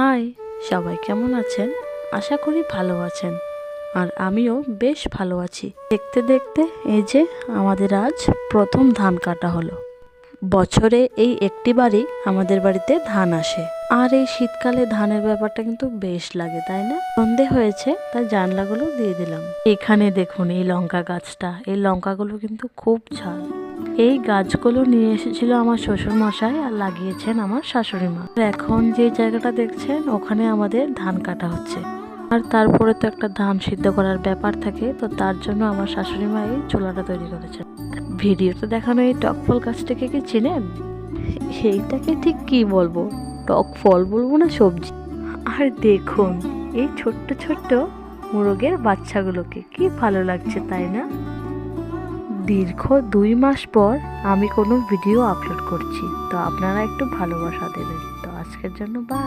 High, সবাই কেমন আছেন? আশা করি ভালো আছেন। আর আমিও বেশ ভালো আছি। দেখতে দেখতে এই যে আমাদের আজ প্রথম ধান কাটা হলো। বছরে এই একটিবারই আমাদের বাড়িতে ধান আসে। আর এই শীতকালে ধানের ব্যাপারটা কিন্তু বেশ লাগে, তাই না? সন্ধে হয়েছে, তাই জানলাগুলো দিয়ে দিলাম। এখানে দেখুন এই লঙ্কা গাছটা, এই লঙ্কাগুলো কিন্তু খুব ঝাল। এই গাছগুলো নিয়ে এসেছিল আমার শ্বশুর মশাই আর লাগিয়েছেন আমার শাশুড়ি মা। এখন যে জায়গাটা দেখছেন ওখানে আমাদের ধান কাটা হচ্ছে। আর তারপরে তো একটা ধান সিদ্ধ করার ব্যাপার থাকে, তো তার জন্য আমার শাশুড়ি মা এই চুলাটা তৈরি করেছেন। ভিডিওতে দেখানো এই টক ফল গাছটাকে কি চেনেন? এইটাকে ঠিক কি বলবো, টক ফল বলবো না সবজি। আর দেখুন এই ছোট্ট ছোট্ট মোরগের বাচ্চাগুলোকে, কি ভালো লাগছে তাই না? দীর্ঘ 2 মাস পর আমি কোনো ভিডিও আপলোড করছি, তো আপনারা একটু ভালোবাসা দেবেন। তো আজকের জন্য বাই।